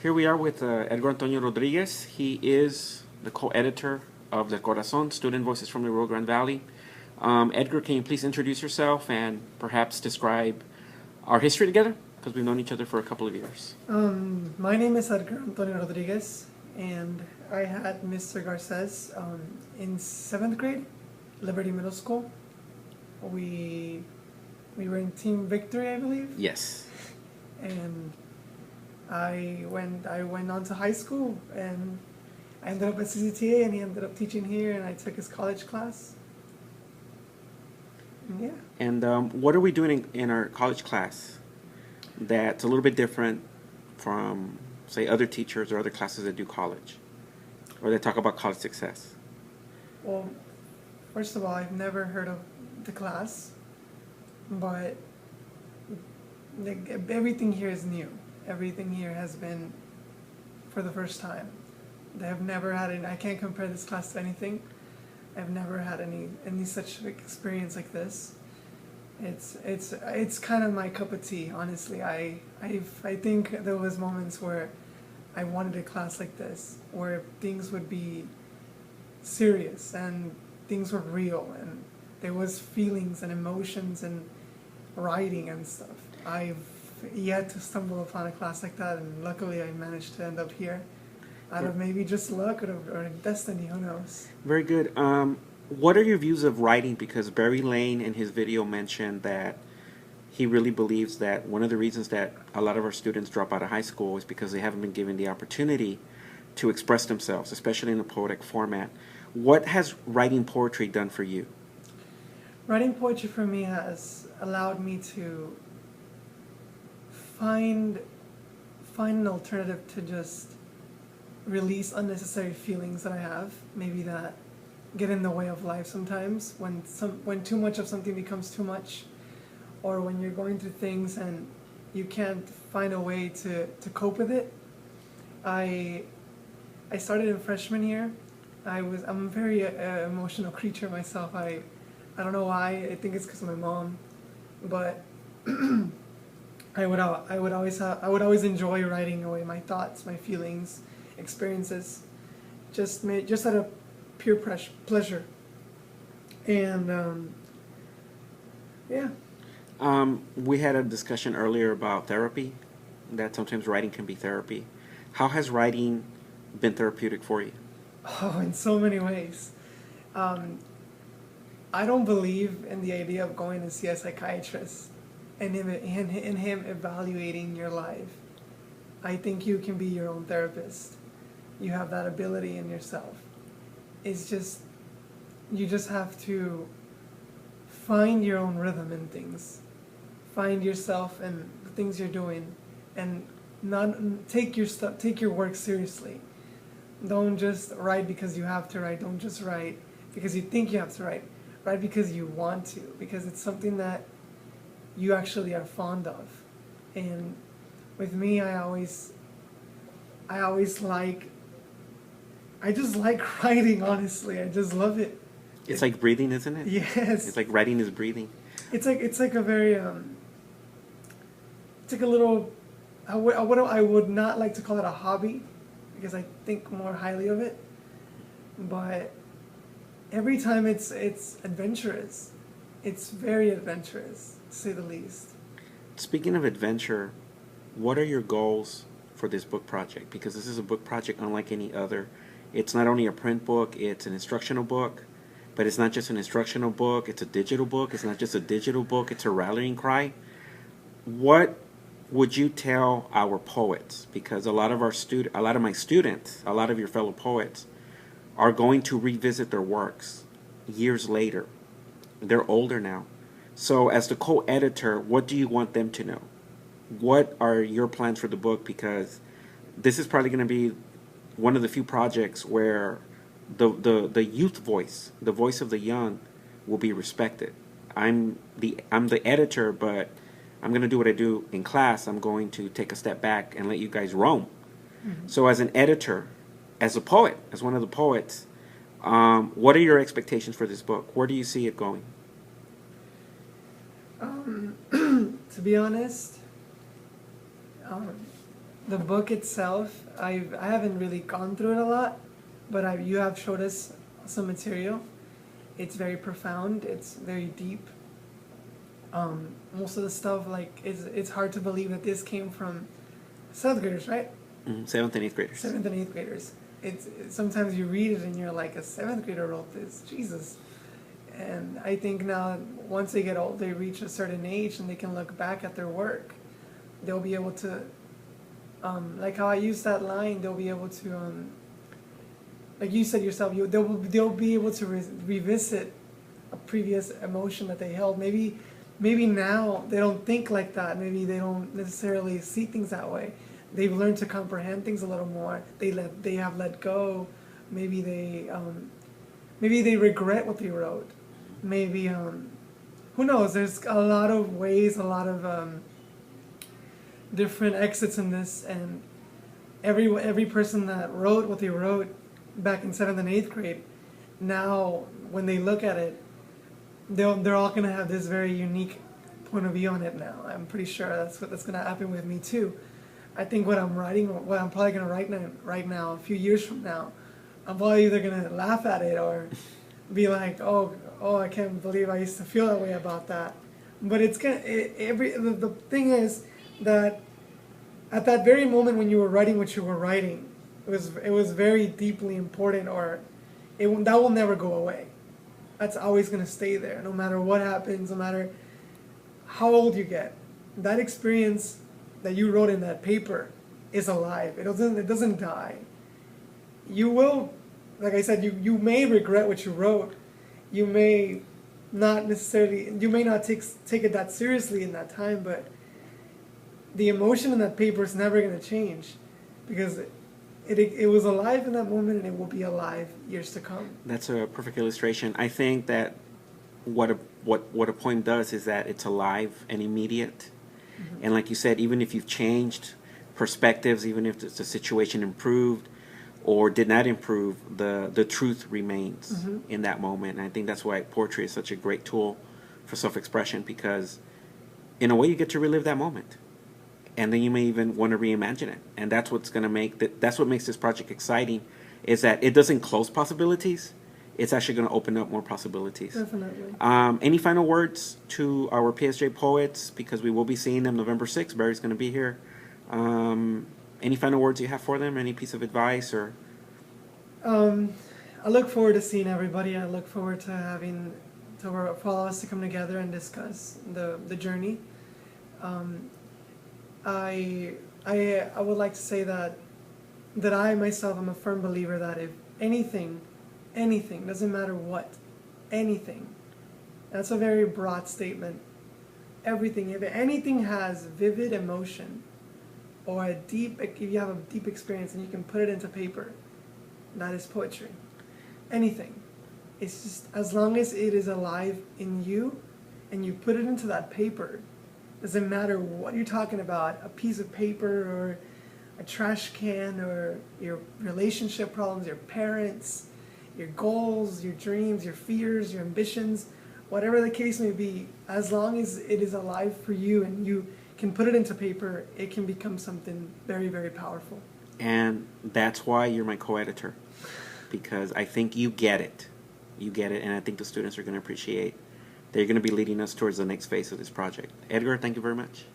Here we are with Edgar Antonio Rodriguez. He is the co-editor of The Corazon, Student Voices from the Rio Grande Valley. Edgar, can you please introduce yourself and perhaps describe our history together? Because we've known each other for a couple of years. My name is Edgar Antonio Rodriguez, and I had Mr. Garces in 7th grade, Liberty Middle School. We were in Team Victory, I believe. Yes. And I went on to high school, and I ended up at CCTA, and he ended up teaching here, and I took his college class. And yeah. And what are we doing in our college class that's a little bit different from, say, other teachers or other classes that do college, or that talk about college success? Well, first of all, I've never heard of the class, but everything here is new. Everything here has been for the first time. They have never had any, I can't compare this class to anything. I've never had any such experience like this. It's kind of my cup of tea, honestly. I think there was moments where I wanted a class like this, where things would be serious and things were real and there was feelings and emotions and writing and stuff. I've yet to stumble upon a class like that, and luckily I managed to end up here out of maybe just luck or destiny, who knows. Very good. What are your views of writing? Because Barry Lane in his video mentioned that he really believes that one of the reasons that a lot of our students drop out of high school is because they haven't been given the opportunity to express themselves, especially in a poetic format. What has writing poetry done for you? Writing poetry for me has allowed me to find an alternative to just release unnecessary feelings that I have, maybe that get in the way of life sometimes, when too much of something becomes too much, or when you're going through things and you can't find a way to cope with it. I started in freshman year. I'm a very emotional creature myself. I don't know why. I think it's because of my mom, but I would always enjoy writing away my thoughts, my feelings, experiences, just out of pure pleasure. And yeah. We had a discussion earlier about therapy, that sometimes writing can be therapy. How has writing been therapeutic for you? Oh, in so many ways. I don't believe in the idea of going to see a psychiatrist and him evaluating your life. I think you can be your own therapist. You have that ability in yourself. It's just, you just have to find your own rhythm in things. Find yourself and the things you're doing, and not take your work seriously. Don't just write because you have to write. Don't just write because you think you have to write. Write because you want to, because it's something that you actually are fond of. And with me, I just like writing, honestly. I just love it. It's like breathing, isn't it? Yes. It's like writing is breathing. It's like a very it's like a little, I would not like to call it a hobby, because I think more highly of it, but every time it's adventurous. It's very adventurous, to say the least. Speaking of adventure, what are your goals for this book project? Because this is a book project unlike any other. It's not only a print book, it's an instructional book, but it's not just an instructional book, it's a digital book. It's not just a digital book, it's a rallying cry. What would you tell our poets? Because a lot of my students, a lot of your fellow poets are going to revisit their works years later. They're older now. So as the co-editor, what do you want them to know? What are your plans for the book? Because this is probably going to be one of the few projects where the youth voice, the voice of the young, will be respected. I'm the editor, but I'm going to do what I do in class. I'm going to take a step back and let you guys roam. Mm-hmm. So as an editor, as a poet, as one of the poets, what are your expectations for this book? Where do you see it going? To be honest, The book itself, I haven't really gone through it a lot, but you have showed us some material. It's very profound. It's very deep. Most of the stuff, like, it's hard to believe that this came from seventh graders, right? Seventh and eighth graders. Seventh and eighth graders. It's sometimes you read it and you're like, a seventh grader wrote this. Jesus. And I think now, once they get old, they reach a certain age and they can look back at their work. They'll be able to, like how I used that line, they'll be able to, like you said yourself, they'll be able to revisit a previous emotion that they held. Maybe now they don't think like that. Maybe they don't necessarily see things that way. They've learned to comprehend things a little more. They have let go. Maybe they regret what they wrote. Maybe who knows? There's a lot of ways, a lot of different exits in this, and every person that wrote what they wrote back in 7th and 8th grade, now when they look at it, they're all gonna have this very unique point of view on it now. I'm pretty sure that's gonna happen with me too. I think what I'm probably gonna write right now, a few years from now, I'm probably either gonna laugh at it or be like, oh, I can't believe I used to feel that way about that. But the thing is that at that very moment when you were writing what you were writing, it was very deeply important, or that will never go away. That's always gonna stay there, no matter what happens, no matter how old you get. That experience that you wrote in that paper is alive. It doesn't die. You will, like I said, you may regret what you wrote. You may not take it that seriously in that time, but the emotion in that paper is never going to change, because it was alive in that moment, and it will be alive years to come. That's a perfect illustration. I think that what a poem does is that it's alive and immediate. Mm-hmm. And like you said, even if you've changed perspectives, even if the situation improved or did not improve, the truth remains mm-hmm. in that moment. And I think that's why poetry is such a great tool for self-expression, because in a way you get to relive that moment. And then you may even want to reimagine it. And that's what's going to that's what makes this project exciting, is that it doesn't close possibilities. It's actually going to open up more possibilities. Definitely. Any final words to our PSJ poets? Because we will be seeing them November 6th. Barry's going to be here. Any final words you have for them? Any piece of advice? Or I look forward to seeing everybody. I look forward to for all of us to come together and discuss the journey. I would like to say that I myself am a firm believer that if anything, doesn't matter what, anything, that's a very broad statement. Everything, if anything has vivid emotion, or if you have a deep experience and you can put it into paper, that is poetry. Anything. It's just, as long as it is alive in you and you put it into that paper, doesn't matter what you're talking about, a piece of paper or a trash can, or your relationship problems, your parents, your goals, your dreams, your fears, your ambitions, whatever the case may be, as long as it is alive for you and you can put it into paper, it can become something very, very powerful. And that's why you're my co-editor, because I think you get it. You get it, and I think the students are going to appreciate that you're going to be leading us towards the next phase of this project. Edgar, thank you very much.